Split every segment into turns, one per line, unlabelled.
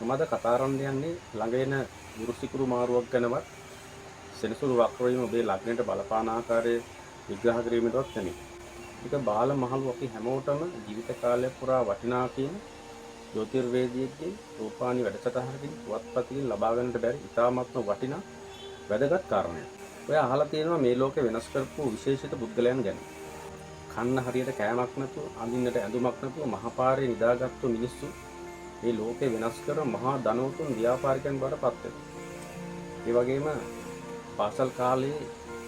මම අද කතා කරන්න යන්නේ ළඟ එන ගුරුසිකුරු මාරුවක් ගැනවත් සෙනසුරු වක්‍රවීම ඔබේ ලග්නයට බලපාන ආකාරය විග්‍රහ කිරීමටවත් නෙමෙයි. ඒක බාල මහලු අපි හැමෝටම ජීවිත කාලය පුරා වටිනා කියන ජ්‍යොතිර්වේදීන්ගේ රූපානි වැඩසටහනකින් පුවත්පතකින් ලබා ගන්නට බැරි ඉතාමත්ම වටිනා වැදගත් කාරණයක්. ඔය අහලා තියෙනවා මේ ලෝකේ වෙනස් කරපු විශේෂිත පුද්ගලයන් ගැන. කන්න හරියට කෑමක් නැතුව, අඳින්නට ඇඳුමක් නැතුව මහපාරේ නිදාගත්තු මිනිස්සු මේ ලෝකේ වෙනස් කර මහා ධනවතුන් ව්‍යාපාරිකයන් බවට පත් වෙනවා. ඒ වගේම පාසල් කාලේ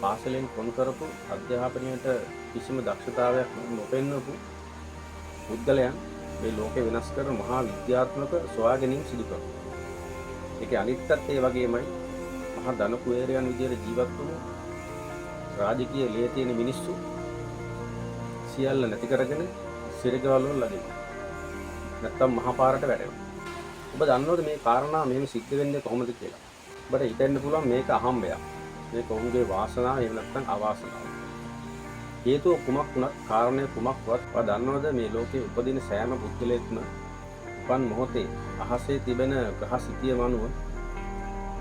පාසලෙන් කොන් කරපු අධ්‍යාපනයට කිසිම දක්ෂතාවයක් නොපෙන්වපු පුද්ගලයන් මේ ලෝකේ වෙනස් කර මහා විද්‍යාත්මක සොයාගැනීම් සිදු කරනවා. ඒකේ අනිත් පැත්ත ඒ වගේමයි මහා ධන කුවේරයන් විදියට ජීවත් වුණු රාජකීය ලේ තියෙන මිනිස්සු සියල්ල නැති කරගෙන සිරගවල වල ලගිනවා. නැත්තම් මහපාරට වැටෙනවා. ඔබ දන්නවද මේ කාරණා මෙහෙම සිද්ධ වෙන්නේ කොහොමද කියලා? ඔබට හිතෙන්න පුළුවන් මේක අහම්බයක්. මේක ඔවුන්ගේ වාසනාව එහෙම නැත්නම් අවාසනාව. හේතුව කුමක් වුණත් කාරණය කුමක්වත් ඔබ දන්නවද මේ ලෝකේ උපදින සෑම පුද්ගලයෙක්ම උපන් මොහොතේ අහසේ තිබෙන ග්‍රහ සිතියම අනුව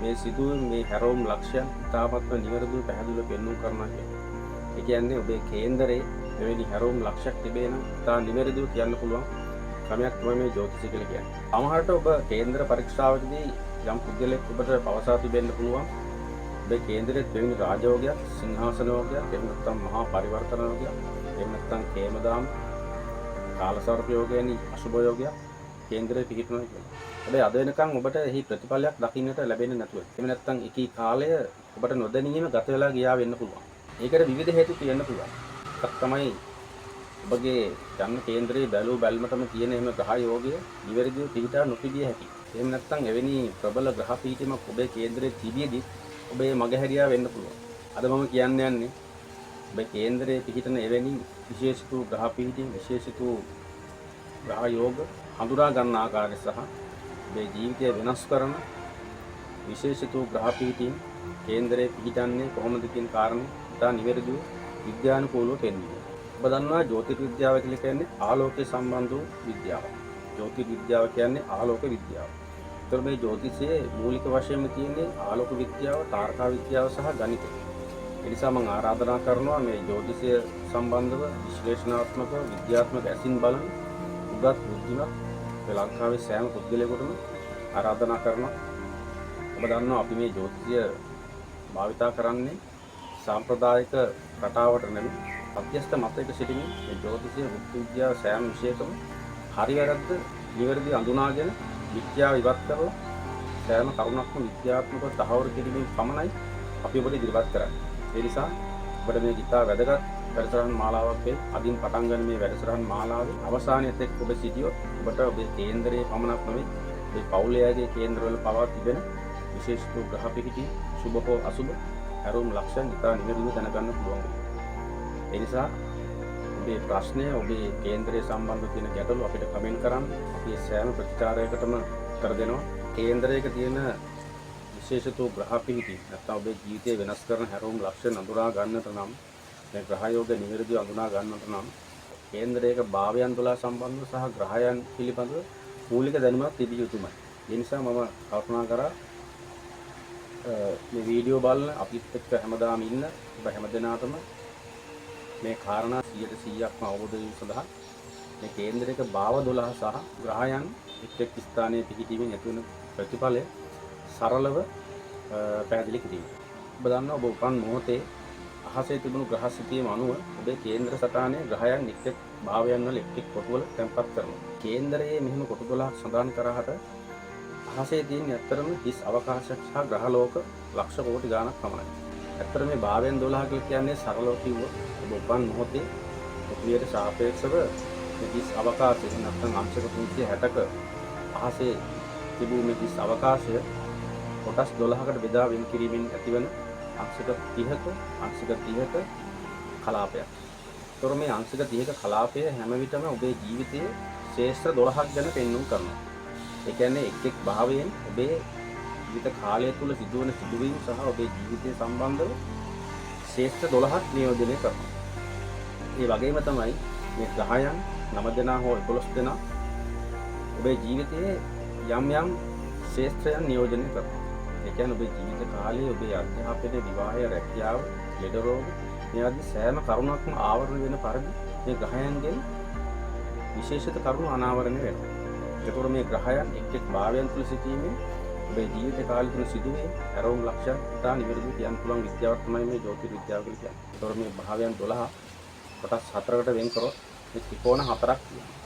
මේ සිදුවන මේ හැරවුම් ලක්ෂයන් ඉතාමත්ම නිවැරදිව පැහැදිලිව පෙන්වු කරනවා කියන්නේ. ඒ කියන්නේ ඔබේ කේන්දරේ මෙවැනි හැරවුම් ලක්ෂයක් තිබේ නම් ඉතා නිවැරදිව කියන්න පුළුවන් ක්‍රමයක් තමයි මේ ජ්‍යොතිෂය කියලා කියන්නේ. සමහරට ඔබ කේන්දර පරීක්ෂාවකදී යම් පුද්ගලයෙක් ඔබට පවසා තිබෙන්න පුළුවන් ඔබේ කේන්දරයේ දෙවෙනි රාජයෝගයක්, සිංහාසන යෝගයක්, එහෙම නැත්නම් මහා පරිවර්තන යෝගයක්, එහෙම නැත්නම් කේමදාම, කාලසර්ප යෝගයනි අසුභ යෝගයක් කේන්දරයේ පිහිටනවා කියලා. හැබැයි අද වෙනකන් ඔබට එහි ප්‍රතිඵලයක් දකින්නට ලැබෙන්නේ නැතුව. එහෙම නැත්නම් එකී කාලය ඔබට නොදැනීම ගත වෙලා ගියා වෙන්න පුළුවන්. ඒකට විවිධ හේතු තියෙන්න පුළුවන්. එකක් තමයි ඔබගේ ජන්ම කේන්දරයේ බැලූ බැල්මටම තියෙන එහෙම ග්‍රහ යෝගය නිවැරදිව පිහිටා නොතිබිය හැකියි. එහෙම නැත්නම් එවැනි ප්‍රබල ග්‍රහ පීඨිමක් ඔබේ කේන්දරයේ තිබියදී ඔබේ මගහැරියා වෙන්න පුළුවන්. අද මම කියන්න යන්නේ ඔබේ කේන්දරයේ පිහිටන එවැනි විශේෂිත ග්‍රහ පීඨින් විශේෂිත ග්‍රහ යෝග හඳුනා ගන්න ආකාරය සහ ඔබේ ජීවිතය වෙනස් කරන විශේෂිත ග්‍රහ පීඨින් කේන්දරයේ පිහිටන්නේ කොහොමද කියන කාරණේ ඉතා නිවැරදිව විද්‍යානුකූලව පෙන්වනවා. ඔබ දන්නවා ජ්‍යොතිර්විද්‍යාව කියලා කියන්නේ ආලෝකය සම්බන්ධ වූ විද්‍යාවක්. ජ්‍යොතිර්විද්‍යාව කියන්නේ ආලෝක විද්‍යාව. ඒතර මේ ජ්‍යොතිෂයේ මූලික වශයෙන්ම තියෙන්නේ ආලෝක විද්‍යාව, තාරකා විද්‍යාව සහ ගණිතය. ඒ නිසා මම ආරාධනා කරනවා මේ ජ්‍යොතිෂය සම්බන්ධව විශ්ලේෂණාත්මක විද්‍යාත්මක ඇසින් බලන උගත් බුද්ධිමත් ලංකාවේ සෑම පුද්ගලයෙකුටම ආරාධනා කරනවා. ඔබ දන්නවා අපි මේ ජ්‍යොතිෂය භාවිතා කරන්නේ සාම්ප්‍රදායික රටාවට නෙමෙයි අධ්‍යස්ත මතයක සිටින මේ ජ්‍යොතිෂය විද්‍යාව සෑම විශේෂකම හරි වැරද්ද නිවැරදි අඳුනාගෙන විද්‍යාව ඉවත් කරලා සෑම කරුණක්ම විද්‍යාත්මකව තහවුරු කිරීමෙන් පමණයි අපි ඔබට ඉදිරිපත් කරන්නේ. ඒ නිසා ඔබට මේ ගිතා වැදගත් වැඩසටහන් මාලාවක් වේ. අදින් පටන් ගන්න මේ වැඩසටහන් මාලාවේ අවසානයේත් එක්ක ඔබ සිටියොත් ඔබට ඔබේ කේන්දරයේ පමණක් නෙවෙයි ඔබේ පවුලේ කේන්දරවල පවා තිබෙන විශේෂිත ග්‍රහ පිහිටි සුබ හෝ අසුබ හැරවුම් ලක්ෂණ ඉතා නිවැරදිව දැනගන්න පුළුවන්. ඒ නිසා ඔබේ ප්‍රශ්නය ඔබේ කේන්දරය සම්බන්ධ තියෙන ගැටලු අපිට කමෙන්ට් කරන්න. අපි සෑම ප්‍රතිචාරයකටම උත්තර දෙනවා. කේන්දරයක තියෙන විශේෂිත ග්‍රහ පිහිටි නැත්නම් ඔබේ ජීවිතය වෙනස් කරන හැරවුම් ලක්ෂණ අඳුනා ගන්නට නම් මේ ග්‍රහ යෝග නිවැරදිව අඳුනා ගන්නට නම් කේන්දරයක භාවයන් 12 සම්බන්ධව සහ ග්‍රහයන් පිළිබඳව මූලික දැනුමක් තිබිය යුතුමයි. ඒ නිසා මම කල්පනා කරා මේ වීඩියෝ බලන අපිත් එක්ක හැමදාම ඉන්න ඔබ හැමදෙනාටම මේ කාරණා 100%ක්ම අවබෝධ වීම සඳහා මේ කේන්දරයක භාව 12 සහ ග්‍රහයන් එක් ස්ථානයේ පිහිටීමෙන් ඇති වන ප්‍රතිඵලය සරලව පැහැදිලි කිරීම. ඔබ දන්නවා ඔබ උපන් මොහොතේ අහසේ තිබුණු ග්‍රහ සිතියම අනුව ඔබේ කේන්ද්‍ර සටහනේ ග්‍රහයන් එක් භාවයන් වල එක් කොටුවල තැන්පත් කරනවා. කේන්දරයේ මෙහිම කොටු 12ක් සඳහන් කරාට අහසේ තියෙන ඇත්තරම හිස් අවකාශයක් සහ ග්‍රහලෝක ලක්ෂ කෝටි ගණනක් පමණයි. ඇත්තට මේ භාවයන් 12 කියලා කියන්නේ සරලව කිව්වොත් ඔබ උපන් මොහොතේ පෘථිවියට සාපේක්ෂව මේ හිස් අවකාශය නැත්නම් අංශක 360ක අහසේ තිබූ මේ හිස් අවකාශය කොටස් 12කට බෙදා වෙන් කිරීමෙන් ඇතිවන අංශක 30ක කලාපයක්. ඒතර මේ අංශක 30ක කලාපය හැම විටම ඔබේ ජීවිතයේ ශේෂ්ත්‍ර 12ක් ගැන පෙන්වුම් කරනවා. ඒ කියන්නේ එක් භාවයෙන් ඔබේ ජීවිත කාලය තුල සිදුවන සිදුවීම් සහ ඔබේ ජීවිතය සම්බන්ධව ශේෂ්ත්‍ර 12ක් නියෝජනය කරනවා. ඒ වගේම තමයි මේ ග්‍රහයන් 9 දෙනා හෝ 11 දෙනා ඔබේ ජීවිතයේ යම් යම් ශේෂ්ත්‍රයන් නියෝජනය කරනවා. ඒ කියන්නේ ඔබේ ජීවිත කාලයේ ඔබේ අධ්‍යාපනය, විවාහය, රැකියාව, ලෙඩ රෝග මේ ආදී සෑම කරුණක්ම ආවරණය වෙන පරිදි මේ ග්‍රහයන්ගෙන් විශේෂිත කරුණු අනාවරණය වෙනවා. ඒකෝර මේ ග්‍රහයන් එක් එක් භාවයන් තුල සිටීමේ ඔබේ ජීවිත කාලය තුල සිදුවේ ඇරවුම් ලක්ෂණ තා නිවැරදිව කියන්න පුළුවන් විද්‍යාවක් තමයි මේ ජ්‍යොතිෂ විද්‍යාව කියලා කියන්නේ. ඒකෝර මේ භාවයන් 12 කොටස් 4කට වෙන් කරොත් මේ ත්‍රිකෝණ 4ක් තියෙනවා.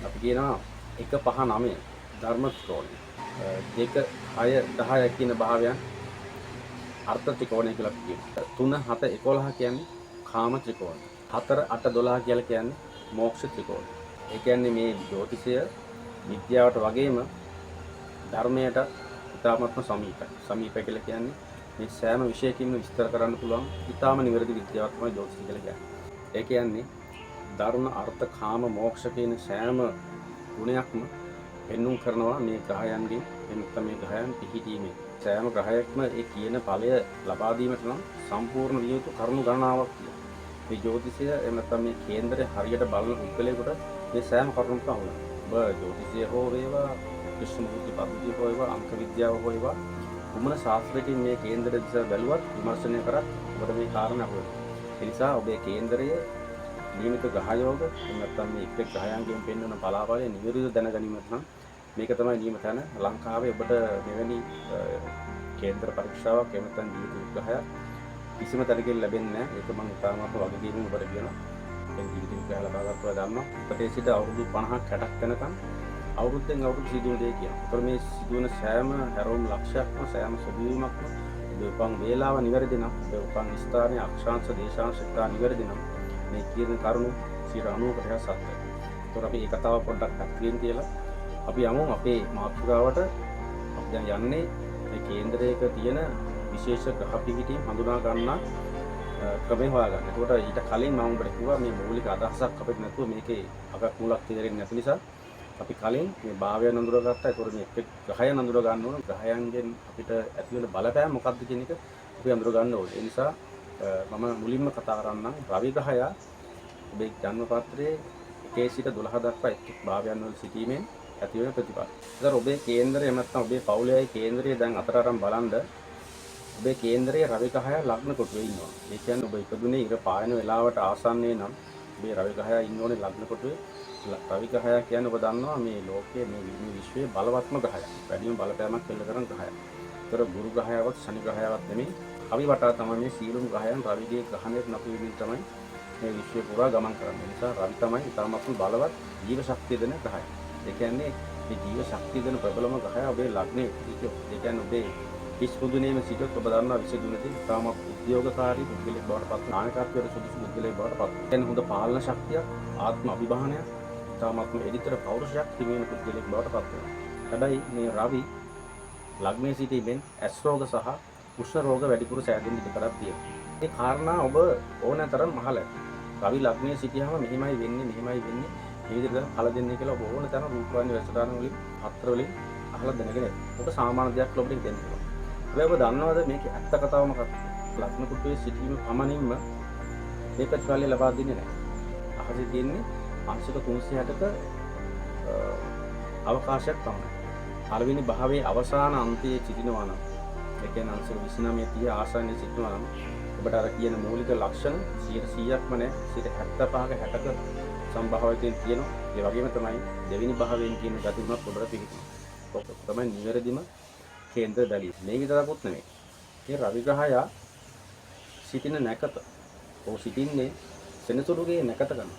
අපි කියනවා 1 5 9 ධර්ම ත්‍රිකෝණය. 2 6 10 කියන භාවයන් අර්ථ ත්‍රිකෝණය කියලා කියනවා. 3 7 11 කියන්නේ කාම ත්‍රිකෝණය. 4 8 12 කියලා කියන්නේ මෝක්ෂ ත්‍රිකෝණය. ඒ කියන්නේ මේ ජ්‍යොතිෂය විද්‍යාවට වගේම ධර්මයට ඉතාමත්ම සමීපයි. සමීපයි කියලා කියන්නේ මේ සෑම විෂයකින්ම විස්තර කරන්න පුළුවන් ඉතාම නිවැරදි විද්‍යාවක් තමයි ජ්‍යොතිෂය කියලා කියන්නේ. ඒ කියන්නේ ධර්ම අර්ථ කාම මෝක්ෂ කියන සෑම ගුණයක්ම පෙන්눔 කරනවා මේ ග්‍රහයන්ගෙන්. එන්නත් මේ ග්‍රහයන් පිහිටීමේ සෑම ග්‍රහයක්ම ඒ කියන ඵලය ලබා දීමට නම් සම්පූර්ණ විය යුතු කරුණු ගණනාවක් තියෙනවා. මේ ජ්‍යොතිෂය එන්නත් මේ කේන්දරය හරියට බලන පුද්ගලයෙකුට මේ සෑම කරුණක්ම අහුවෙනවා. ඔබ ජ්‍යොතිෂය හෝ වේවා, ක්‍රිෂ්ණමූර්ති පද්ධතිය හෝ වේවා, අංක විද්‍යාව හෝ වේවා, කුමන ශාස්ත්‍රයකින් මේ කේන්දරය දිහා බැලුවත් විමර්ශනය කරත් ඔබට මේ කාරණා අහුවෙනවා. ඒ නිසා ඔබේ කේන්දරයේ නියමිත ග්‍රහයෝග නැත්නම් මේ එක් ග්‍රහයන්ගෙන් පෙන්වන බලාපෑම නිවැරදිව දැනගැනීමට නම් මේක තමයි නියම තැන. ලංකාවේ ඔබට මෙවැනි කේන්ද්‍ර පරීක්ෂාවක් එහෙම නැත්නම් ජීවිත විග්‍රහයක් කිසිම තැනකින් ලැබෙන්නේ නැහැ. ඒක මම ඉතාමත් වගකීමෙන් ඔබට කියනවා. මේ ජීවිත විග්‍රහය ලබා ගන්නවා දන්නවා. අපේ සිට අවුරුදු 50ක් 60ක් වෙනකම් අවුරුද්දෙන් අවුරුදු සිදුවන දේ කියනවා. ඒතර මේ සිදුවන සෑම හැරවුම් ලක්ෂයක්ම සෑම සිදුවීමක්ම ඔබේ උපන් වේලාව නිවැරදි නම්, ඔබේ උපන් ස්ථානයේ අක්ෂාංශ දේශාංශ ස්ථාන නිවැරදි නම් මේ කියන කරුණු 90% සත්‍යයි. ඒතර අපි ඒ කතාව පොඩ්ඩක් අත්විඳින්න කියලා අපි යමු අපේ මාතෘකාවට. අපි දැන් යන්නේ මේ කේන්දරයක තියෙන විශේෂ ග්‍රහ පිහිටීම් හඳුනා ගන්න ක්‍රමය හොයාගන්න. ඒකට ඊට කලින් මම ඔබට කිව්වා මේ මූලික අදහසක් අපිට නැතුව මේකේ අගක් මුලක් තේරෙන්නේ නැති නිසා අපි කලින් මේ භාවයන් අඳුරගත්තා. ඒතකොට මේ එක් ග්‍රහයන් අඳුර ගන්න ඕන. ග්‍රහයන්ගෙන් අපිට ඇති වෙන බලපෑම මොකක්ද කියන එක අපි අඳුර ගන්න ඕනේ. ඒ නිසා මම මුලින්ම කතා කරන්නම් රවි ග්‍රහය ඔබේ ජන්ම පත්‍රයේ 1 සිට 12 දක්වා එක් භාවයන් වල සිටීමෙන් ඇති වෙන ප්‍රතිඵල. ඒතර ඔබේ කේන්දරය නැත්නම් ඔබේ පවුලේ කේන්දරය දැන් අතර අරන් බලන්න ඔබේ කේන්දරයේ රවි ග්‍රහය ලග්න කොටුවේ ඉන්නවා. ඒ කියන්නේ ඔබ ඉපදුනේ ඉර පායන වෙලාවට ආසන්නයේ නම් ඔබේ රවි ග්‍රහය ඉන්න ඕනේ ලග්න කොටුවේ. රවි ග්‍රහය කියන්නේ ඔබ දන්නවා මේ ලෝකයේ මේ විශ්වයේ බලවත්ම ග්‍රහයක්. වැඩිම බලපෑමක් එල්ල කරන ග්‍රහයක්. ඒතර ගුරු ග්‍රහයවත් ශනි ග්‍රහයවත් නෙමෙයි. රවි වටා තමයි මේ සීලුම් ග්‍රහයන් රවිගේ ග්‍රහණයට නතු වෙමින් තමයි මේ විශ්වය පුරා ගමන් කරන්නේ. ඒ නිසා රවි තමයි ඉතාමත්ම බලවත් ජීව ශක්තිය දෙන ග්‍රහය. ඒ කියන්නේ මේ ජීව ශක්තිය දෙන ප්‍රබලම ග්‍රහය ඔබේ ලග්නේ සිටියොත්. ඒ කියන්නේ ඔබේ පිස්පුදුනේම සිටියොත් ඔබ දන්නවා 22 දී ඉතාමත් උද්‍යෝගකාරී පුද්ගලෙක් බවට පත් වෙන නායකත්වයට සුදුසු පුද්ගලෙක් බවට පත් වෙන. කියන්නේ හොඳ පාලන ශක්තියක්, ආත්ම අභිමානයක්, ඉතාමත්ම එඩිතර පෞරුෂයක් හිමි වෙන පුද්ගලෙක් බවට පත් වෙනවා. හැබැයි මේ රවි ලග්නේ සිටීමෙන් ඇස් රෝග සහ කුෂ්ඨ රෝග වැඩිපුර සෑදෙන්න ඉඩ කඩක් තියෙනවා. ඒ කාරණා ඔබ ඕනතරම් අහලා රවි ලග්නේ සිටියාම මෙහිමයි වෙන්නේ මේ විදිහට කල දෙන්නේ කියලා ඔබ ඕන තරම් රූපවාහිනී වැඩසටහන් වලින් පත්‍ර වලින් අහලා දැනගෙන ඔබ සාමාන්‍ය දෙයක් ඔබට දෙන්න පුළුවන්. හැබැයි ඔබ දන්නවද මේක ඇත්ත කතාව මොකක්ද? ලග්න කුටුවේ සිටීම පමණින්ම මේ ප්‍රතිඵලය ලබා දෙන්නේ නැහැ. අහසේ තියෙන්නේ අංශක 360ක අවකාශයක් තමයි. පළවෙනි භාවයේ අවසාන අන්තයේ සිටිනවා නම් ඒ කියන්නේ අංශක 29 30 ආසන්නයේ සිටිනවා නම් ඔබට අර කියන මූලික ලක්ෂණ 100%ක්ම නැහැ. 75ක 60ක සම්භාවයෙන් තියෙනවා. ඒ වගේම තමයි දෙවෙනි භාවයෙන් කියන ගතිමත් ඔබට පිළිගන්නවා. ඔක තමයි නිවැරදිම කේන්ද්‍ර බැලිය. මේ විතරකුත් නෙමෙයි. මේ රවි ග්‍රහය සිටින නැකත ඔහු සිටින්නේ සෙනසුරුගේ නැකත ගන්න.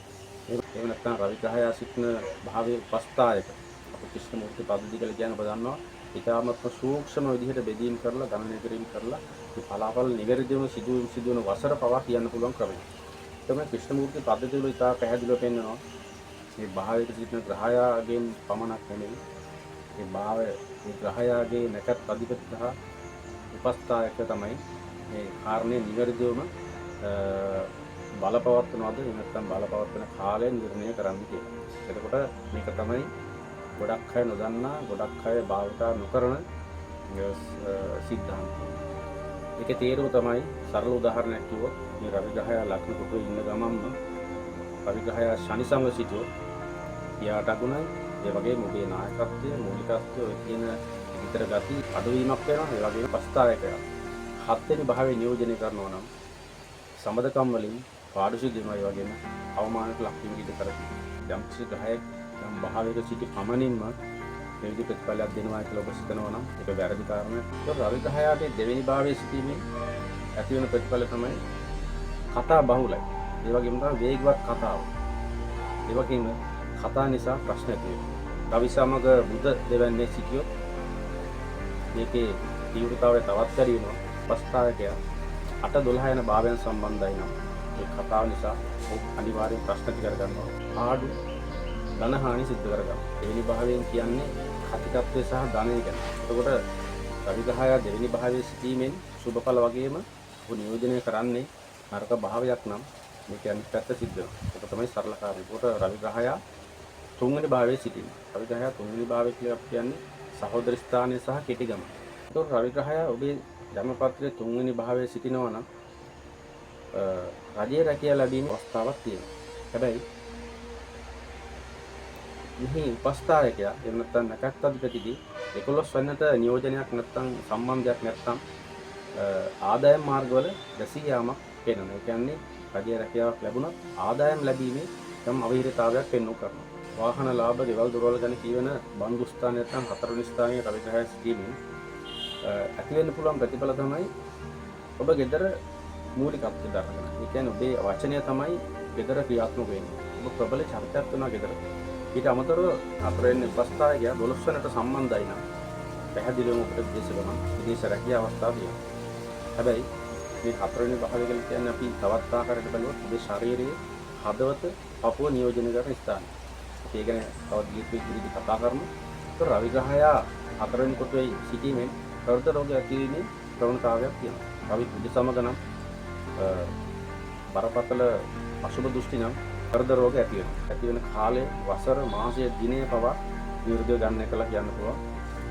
එහෙම නැත්නම් රවි ග්‍රහය සිටින භාවයේ උපස්ථායක අපේ ක්‍රිෂ්ණමූර්ති පද්ධතිය කියලා කියන ඔබ දන්නවා. ඉතාමත් සූක්ෂම විදිහට බෙදීම් කරලා ගණනය කිරීම කරලා මේ පලාපල නිවැරදිවම සිදුවන වසර පවා කියන්න පුළුවන් ක්‍රමයක්. තමයි ක්‍රිෂ්ණමූර්ති පද්ධතිය වල ඉතා පැහැදිලිව පෙන්නනවා. මේ භාවයේ සිටින ග්‍රහයාගෙන් පමණක් නෙමෙයි මේ භාවයේ මේ ග්‍රහයාගේ නැකත් අධිපති සහ උපස්ථායක තමයි මේ කාරණේ නිවැරදිවම බලපවත්වනවාද නැත්නම් බලපවත්වන කාලය නිර්ණය කරන්න කියලා. එතකොට මේක තමයි ගොඩක් අය නොදන්නා, ගොඩක් අය භාවිත නොකරන සිද්ධාන්තය. ඒකේ තේරුම තමයි සරල උදාහරණයක් කිව්වොත් මේ රවි ග්‍රහය ලග්න කොටුවේ ඉන්න ගමන්ම රවි ග්‍රහය ශනි සංග සිටුවොත් යාට ගුණයි ඒ වගේම ඔබේ නායකත්වය, මූලිකත්වය ඔය කියන විතර ගති අඩුවීමක් වෙනවා. ඒ වගේම ප්‍රස්තාවයක 7 වෙනි භාවයේ නියෝජනය කරනවා නම් සම්බදකම් වලින් පාඩුසිද්ධ වෙනවා. ඒ වගේම අවමානකට ලක් වීම ඉඩ කරති. යම් කිසි ග්‍රහයක් යම් භාවයක සිටි පමණින්ම මේ විදිහට ප්‍රතිඵලයක් දෙනවා කියලා ඔබ සිතනවා නම් ඒක වැරදි කාරණයක්. ඒක රවි ග්‍රහයාගේ දෙවෙනි භාවයේ සිටීමෙන් ඇති වෙන ප්‍රතිඵල තමයි කතා බහුලයි. ඒ වගේම තමයි වේගවත් කතාව. ඒ වගේම කතා නිසා ප්‍රශ්න ඇති වෙනවා. රවි සමග බුධ දෙවන්නේ සිටියොත් මේකේ තීව්‍රතාවය තවත් වැඩි වෙනවා. ප්‍රස්තාවකයා 8-12 යන භාවයන් සම්බන්ධයි නම් ඒ කතාව නිසා අනිවාර්යෙන් ප්‍රශ්න ඇති කර ගන්නවා. ආඩු ධන හානි සිද්ධ කර ගන්නවා. දෙවෙනි භාවයෙන් කියන්නේ කතිකත්වය සහ ධනය ගැන. එතකොට රවි ග්‍රහයා දෙවෙනි භාවයේ සිටීමෙන් සුබඵල වගේම නියෝජනය කරන්නේ නරක භාවයක් නම් මේක අනිත් පැත්ත සිද්ධ වෙනවා. ඒක තමයි සරල කාර්යය. ඒකට රවි ග්‍රහයා තුන්වෙනි භාවයේ සිටිනවා. රවි ග්‍රහයා තුන්වෙනි භාවය කියලා කියන්නේ සහෝදර ස්ථානය සහ කෙටි ගමන. ඒකට රවි ග්‍රහයා ඔබේ ජන්මපත්‍රයේ තුන්වෙනි භාවයේ සිටිනවා නම් රජයේ රැකියාව ලැබීමේ අවස්ථාවක් තියෙනවා. හැබැයි මෙහි උපස්ථායකයා එහෙම නැත්නම් නැකත් අධිපතිදී 11 වෙනිට නියෝජනයක් නැත්නම් සම්බන්ධයක් නැත්නම් ආදායම් මාර්ගවල දැසී යාමක් පේනවා. ඒ කියන්නේ රජයේ රැකියාවක් ලැබුණත් ආදායම් ලැබීමේ යම් අවහිරතාවයක් පෙන්වු කරනවා. වාහන ලාභ, ගෙවල් දොරවල් ගැන කියවෙන බන්දු ස්ථාන නැත්නම් 4 වෙනි ස්ථානයේ රවි ග්‍රහය සිටීමෙන් ඇති වෙන්න පුළුවන් ප්‍රතිඵල තමයි ඔබ ගෙදර මූලිකත්වයට අරගෙන. ඒ කියන්නේ ඔබේ වචනය තමයි ගෙදර ක්‍රියාත්මක වෙන්නේ. ඔබ ප්‍රබල චරිතයක් වෙනවා ගෙදර. ඊට අමතරව 4 වෙනි උපස්ථායකයා 12 වෙනිට සම්බන්ධයි නම් පැහැදිලිවම ඔබට විදේශ රැකියාව අවස්ථාව තියෙනවා. හැබැයි මේ 4 වෙනි භාවය කියලා කියන්නේ අපි තවත් ආකාරයකට බලුවොත් ඔබේ ශාරීරියේ හදවත පපුව නියෝජනය කරන ස්ථානය. ඒ ගැන තවත් දීර්ඝ කතා කරමු. ඒක රවි ග්‍රහයා 4 වෙනි කොටුවේ සිටීමෙන් හෘද රෝග ඇතිවීමේ ප්‍රවණතාවයක් තියෙනවා. රවි බුධ සමග නම් බරපතල අසුබ දෘෂ්ටි නම් හෘද රෝග ඇති වෙනවා. ඇති වෙන කාලය වසර මාසය දිනය පවා නිර්දය ගන්න කියලා කියන්න පුළුවන්.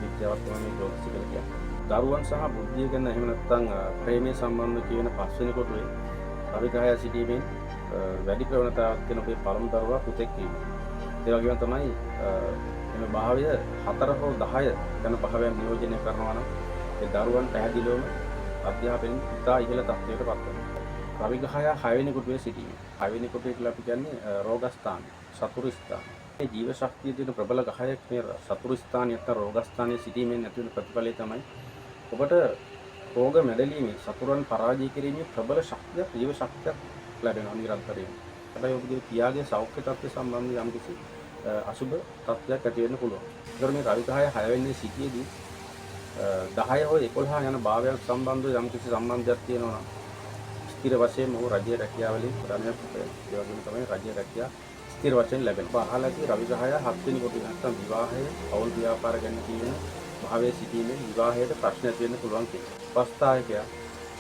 විද්‍යාවක් තමයි මේ ජෝතිෂ කියලා කියන්නේ. දරුවන් සහ බුද්ධිය ගැන එහෙම නැත්නම් ප්‍රේමයේ සම්බන්ධ කියන 5 වෙනි කොටුවේ රවි ග්‍රහය සිටීමෙන් වැඩි ප්‍රවණතාවක් තියෙන ඔබේ පළමු දරුවා පුතෙක් වීම. ඒ වගේම තමයි මේ භාවය 4 හෝ 10 යන භාවයන් නියෝජනය කරනවා නම් ඒ දරුවන් පැහැදිලිවම අධ්‍යාපනයෙන් ඉතා ඉහළ තත්ත්වයකට පත් වෙනවා. රවි ග්‍රහය 6 වෙනි කොටුවේ සිටීම. 6 වෙනි කොටුවේ කියලා අපි කියන්නේ රෝග ස්ථාන, සතුරු ස්ථාන. මේ ජීව ශක්තිය තියෙන ප්‍රබල ග්‍රහයක් මේ සතුරු ස්ථානයේ නැත්නම් රෝග ස්ථානයේ සිටීමෙන් ඇති වෙන ප්‍රතිඵලය තමයි ඔබට රෝග මැඩලීමේ සතුරන් පරාජය කිරීමේ ප්‍රබල ශක්තියක්, ජීව ශක්තියක් ලැබෙනවා නිරන්තරයෙන්. හැබැයි ඔබගේ පියාගේ සෞඛ්‍ය තත්ත්වය සම්බන්ධව යම්කිසි අසුබ තත්ත්වයක් ඇති වෙන්න පුළුවන්. ඒතර මේ රවි ග්‍රහය 6 වෙනි සිටියේදී 10 හෝ 11 යන භාවයන් සම්බන්ධව යම්කිසි සම්බන්ධයක් තියෙනවා නම් ස්ථිර වශයෙන් ඔහු රජයේ රැකියාවලින් ප්‍රධානයක් වෙනවා. ඒ වගේම තමයි රජයේ රැකියාව ස්ථිර වශයෙන් ලැබෙනවා. අහලාදී රවි ග්‍රහය 7 වෙනි කොටුවේ නැත්නම් විවාහය, පෞල් ව්‍යාපාර ගැන කියන භාවයේ සිටීමෙන් විවාහයට ප්‍රශ්න ඇති වෙන්න පුළුවන් කියලා. ප්‍රස්තාවකයා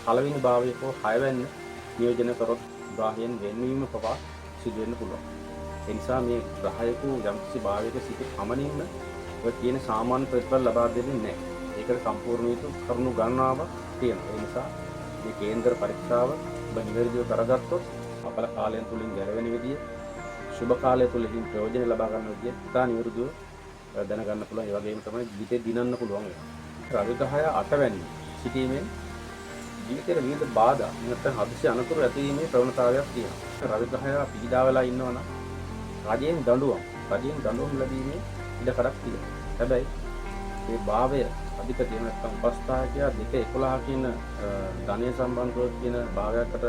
4 වෙනි භාවයේ හෝ 6 වෙනි නියෝජනය කරොත් විවාහයෙන් වෙන්වීම පවා සිදු වෙන්න පුළුවන්. ඒ නිසා මේ ග්‍රහයක යම්කිසි භාවයක සිට පමණින්ම ඔය කියන සාමාන්‍ය ප්‍රතිඵල ලබා දෙන්නේ නැහැ. ඒකට සම්පූර්ණ යුතු කරුණු ගණනාවක් තියෙනවා. ඒ නිසා මේ කේන්දර පරීක්ෂාව ඔබ නිවැරදිව කරගත්තොත් අපල කාලයෙන් තුලින් ගැලවෙන විදිය, සුබ කාලය තුලින් ප්‍රයෝජන ලබා ගන්න විදිය ඉතා නිවැරදිව දැනගන්න පුළුවන්. ඒ වගේම තමයි ජීවිතේ දිනන්න පුළුවන් වෙනවා. රවි ග්‍රහය 8 වෙනි සිටීමෙන් ජීවිතේට විවිධ බාධා නැත්නම් හදිසි අනතුරු ඇතිවීමේ ප්‍රවණතාවයක් තියෙනවා. රවි ග්‍රහය පීඩා වෙලා ඉන්නවා නම් රජයෙන් දඬුවම් ලැබීමේ ඉඩකඩක් තියෙනවා. හැබැයි මේ භාවය අධිපතිය නැත්නම් උපස්ථායකයා 2-11 කියන ධනය සම්බන්ධව කියන භාවයකට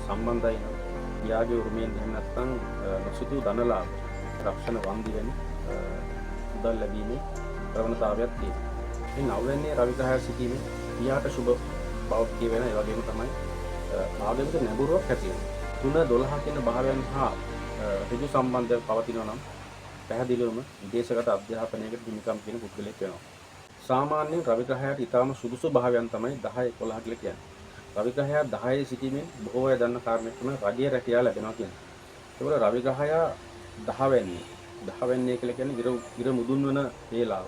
සම්බන්ධයි නම් පියාගේ උරුමයෙන් එහෙම නැත්නම් නොසිතූ ධනලාභ, රක්ෂණ වන්දි වැනි මුදල් ලැබීමේ ප්‍රවණතාවයක් තියෙනවා. මේ 9 වෙනි රවි ග්‍රහය සිටීමේ පියාට සුබ බවක් කියවෙන ඒ වගේම තමයි ආගමික නැඹුරුවක් ඇති වෙනවා. 3-12 කියන භාවයන් හා ඍජු සම්බන්ධයක් පවතිනවා නම් පැහැදිලිවම විදේශගත අධ්‍යාපනයකට හිමිකම් කියන පුද්ගලයෙක් වෙනවා. සාමාන්‍යයෙන් රවි ග්‍රහයට ඊටාම සුදුසු භාවයන් තමයි 10-11 කියලා කියන්නේ. රවි ග්‍රහය 10 සිටීමෙන් බොහෝ අය දන්න කාරණයක් තමයි රජයේ රැකියාව ලැබෙනවා කියන්නේ. ඒකවල රවි ග්‍රහය 10 වෙනි කියලා කියන්නේ ඉර මුදුන් වන වේලාව.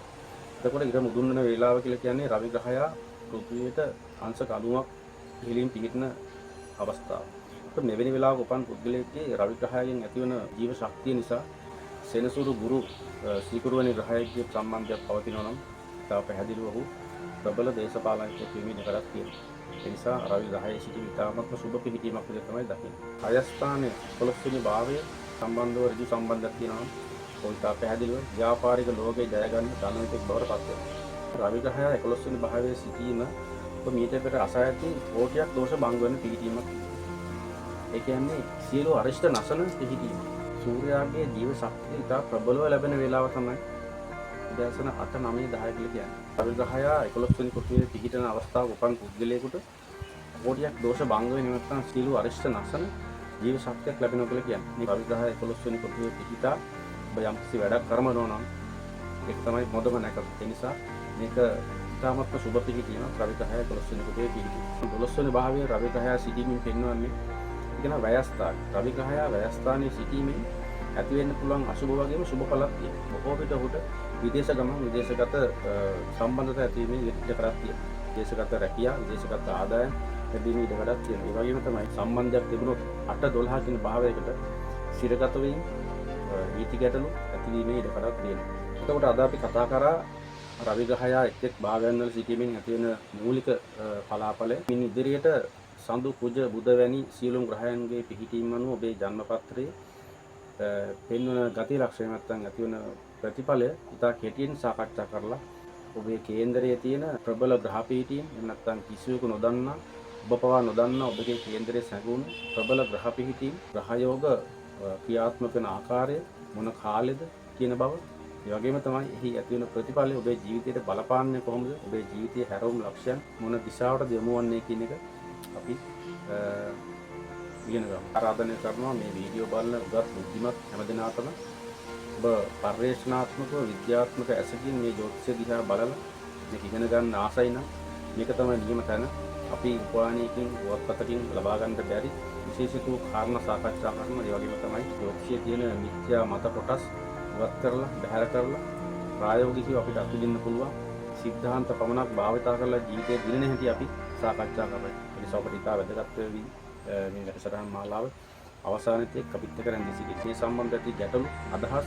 එතකොට ඉර මුදුන් වන වේලාව කියලා කියන්නේ රවි ග්‍රහය පෘථිවියට අංශ 90ක් ඉහළින් පිහිටන අවස්ථාව. ඒත් මෙවැනි වෙලාවක උපන් පුද්ගලයෙක්ගේ රවි ග්‍රහයෙන් ඇතිවන ජීව ශක්තිය නිසා සෙනසුරු ගුරු සීකුරු වැනි ග්‍රහයන්ගේ සම්බන්ධයක් පවතිනවා නම් ඉතා පැහැදිලිව ඔහු ප්‍රබල දේශපාලනඥයෙක් වීමේ ඉඩකඩක් තියෙනවා. ඒ නිසා රවි ග්‍රහයේ සිටි ඉතාමත්ම සුබ පිහිටීමක් විදිහට තමයි දකින්නේ. හය ස්ථානයේ 11 වෙනි භාවය සම්බන්ධව ඍජු සම්බන්ධයක් තියෙනවා. ඔහු ඉතා පැහැදිලිව ව්‍යාපාරික ලෝකයේ ජයගන්න ධනවතෙක් බවට පත් වෙනවා. රවි ග්‍රහය 11 වෙනි භාවයේ සිටීම ඔබ මීට පෙර අසා ඇති කෝටියක් දෝෂ භංග වෙන පිහිටීමක්. ඒ කියන්නේ සියලු අරිෂ්ඨ නැසන පිහිටීම. සූර්යාගේ ජීව ශක්තිය ඉතා ප්‍රබලව ලැබෙන වේලාව තමයි උදෑසන 8, 9, 10 කියලා කියන්නේ. රවි ග්‍රහය 11 වෙනි කොටුවේ පිහිටන අවස්ථාව උපන් පුද්ගලයෙකුට කෝටියක් දෝෂ භංග වෙන නැත්නම් සියලු අරිෂ්ඨ නැසන ජීව ශක්තියක් ලැබෙනවා කියලා කියන්නේ. මේ රවි ග්‍රහය 11 වෙනි කොටුවේ පිහිටා ඔබ යම්කිසි වැඩක් කරනවා නම් ඒක තමයි මොදම නැක. ඒ නිසා මේක ඉතාමත්ම සුබ පිහිටීම රවි ග්‍රහය 11 වෙනි කොටුවේ පිහිටීම. 12 වෙනි භාවයේ රවි ග්‍රහය සිටීමෙන් පෙන්වන්නේ කියන ව්‍යයස්ථාන. රවි ග්‍රහය ව්‍යයස්ථානයේ සිටීමෙන් ඇති වෙන්න පුළුවන් අසුබ වගේම සුබ ඵලක් තියෙනවා. බොහෝ විට ඔහුට විදේශ ගමන් විදේශගත සම්බන්ධතා ඇතිවීමේ ඉඩකඩක් තියෙනවා. විදේශගත රැකියාව, විදේශගත ආදායම් ලැබීමේ ඉඩකඩක් තියෙනවා. ඒ වගේම තමයි සම්බන්ධයක් තිබුණොත් 8, 12 කියන භාවයකට සිරගත වීම, වීති ගැටලු ඇතිවීමේ ඉඩකඩක් තියෙනවා. එතකොට අද අපි කතා කරා රවි ග්‍රහය එක් භාවයන් වල සිටීමෙන් ඇති වෙන මූලික පලාඵල. මින් ඉදිරියට සඳු, කුජ, බුධ වැනි සියලුම ග්‍රහයන්ගේ පිහිටීම අනුව ඔබේ ජන්මපත්‍රයේ පෙන්වන ගති ලක්ෂණ නැත්නම් ඇති වෙන ප්‍රතිඵලය ඉතා කෙටියෙන් සාකච්ඡා කරලා ඔබේ කේන්දරයේ තියෙන ප්‍රබල ග්‍රහ පිහිටීම් එහෙම නැත්නම් කිසිවෙකු නොදන්නා ඔබ පවා නොදන්නා ඔබගේ කේන්දරයේ සැඟවුණු ප්‍රබල ග්‍රහ පිහිටීම් ග්‍රහ යෝග ක්‍රියාත්මක වෙන ආකාරය මොන කාලෙද කියන බව ඒ වගේම තමයි එහි ඇති වෙන ප්‍රතිඵලය ඔබේ ජීවිතයට බලපාන්නේ කොහොමද ඔබේ ජීවිතයේ හැරවුම් ලක්ෂයන් මොන දිශාවටද යොමු වන්නේ කියන එක අපි ඉගෙන ගමු. ආරාධනය කරනවා මේ වීඩියෝ බලන උගත් බුද්ධිමත් හැමදෙනාටම ඔබ පරිශ්‍රණාත්මකව විද්‍යාත්මක ඇසකින් මේ ජ්‍යොතිෂය දිහා බලලා මේක ඉගෙන ගන්න ආසයි නම් මේක තමයි නියම තැන. අපි උපවාණයකින් වත්පතකින් ලබා ගන්නට බැරි විශේෂිත කාරණා සාකච්ඡා කරන ඒ වගේම තමයි ජ්‍යොතිෂයේ තියෙන මිත්‍යා මත කොටස් ඉවත් කරලා බැහැර කරලා ප්‍රායෝගිකව අපිට අත්විඳින්න පුළුවන් සිද්ධාන්ත පමණක් භාවිතා කරලා ජීවිතේ දිනන හැටි අපි සාකච්ඡා කරනවා. ඒ නිසා ඔබට ඉතා වැදගත් වෙවි මේ වැඩසටහන් මාලාව අවසානයේදී අපිත් එක්ක රැඳී සිටින්න. මේ සම්බන්ධ ඇති ගැටලු අදහස්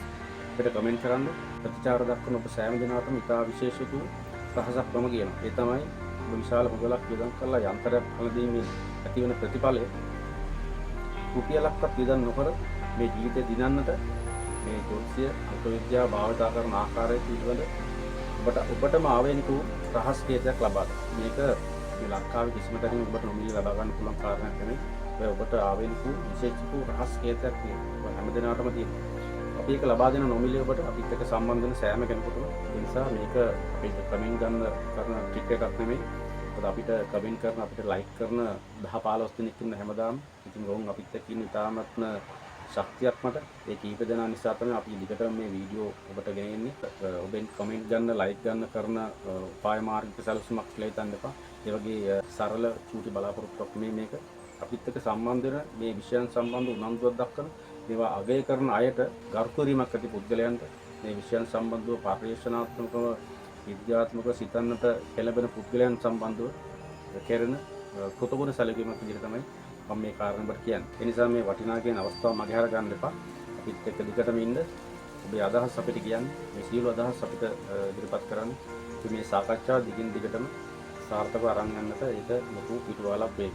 අපිට කමෙන්ට් කරන්න. ප්‍රතිචාර දක්වන ඔබ සෑම දිනකටම ඉතා විශේෂ වූ රහසක් මම කියනවා. ඒ තමයි ඔබ විශාල මුදලක් වියදම් කරලා යන්ත්‍රයක් හලදීමේ ඇති වෙන ප්‍රතිඵලය රුපියලක්වත් වියදම් නොකර මේ ජීවිතේ දිනන්නට මේ ජ්‍යොතිෂය අල්ප විද්‍යාව භාවිත කරන ආකාරය පිළිබඳ ඔබටම ආවේනික වූ රහස් කේතයක් ලබා ගන්න. මේක මේ ලංකාවේ කිසිම තැනකින් ඔබට නොමිලේ ලබා ගන්න පුළුවන් කාරණයක් නෙමෙයි. ඔය ඔබට ආවේනික වූ විශේෂ වූ රහස් කේතයක් තියෙනවා. හැමදෙනාටම තියෙනවා. අපි ඒක ලබා දෙන නොමිලේ ඔබට අපිත් එක්ක සම්බන්ධ වෙන සෑම කෙනෙකුටම ඒ නිසා මේක අපිට කමෙන්ට් ගන්න කරන ට්‍රික් එකක් නෙමෙයි. මොකද අපිට කමෙන්ට් කරන අපිට ලයික් කරන 10-15 දෙනෙක් ඉන්න හැමදාම ඉතින් වොන් අපිත් එක්ක ඉන්න ඉතාමත්ම ශක්තියක් මත ඒ කීප දෙනා නිසා තමයි අපි දිගටම මේ වීඩියෝ ඔබට ගෙනෙන්නේ. ඔබෙන් කමෙන්ට් ගන්න, ලයික් ගන්න කරන උපාය මාර්ගික සැලසුමක් කියලා හිතන්න එපා. ඒ වගේ සරල චූටි බලාපොරොත්තුවක් මේක අපිත් එක්ක සම්බන්ධ වෙන මේ විෂයන් සම්බන්ධ උනන්දුවක් දක්වන මේවා අගය කරන අයට ගරුකරීමක් ඇති පුද්ගලයන්ට මේ විෂයන් සම්බන්ධව පරිශ්‍රණාත්මකව විද්‍යාත්මකව සිතන්නට පෙළඹෙන පුද්ගලයන් සම්බන්ධව කෙරෙන කෘතගුණ සැලකීමක් විදිහට තමයි මම මේ කාරණාවට කියන්නේ. ඒ නිසා මේ වටිනා කියන අවස්ථාව මගහැර ගන්න එපා. අපිත් එක්ක දිගටම ඉන්න. ඔබේ අදහස් අපිට කියන්න. මේ සියලු අදහස් අපිට ඉදිරිපත් කරන්න. මේ සාකච්ඡාව දිගින් දිගටම සාර්ථකව අරන් යන්නට ඒක ලොකු පිටුවහලක් වෙයි.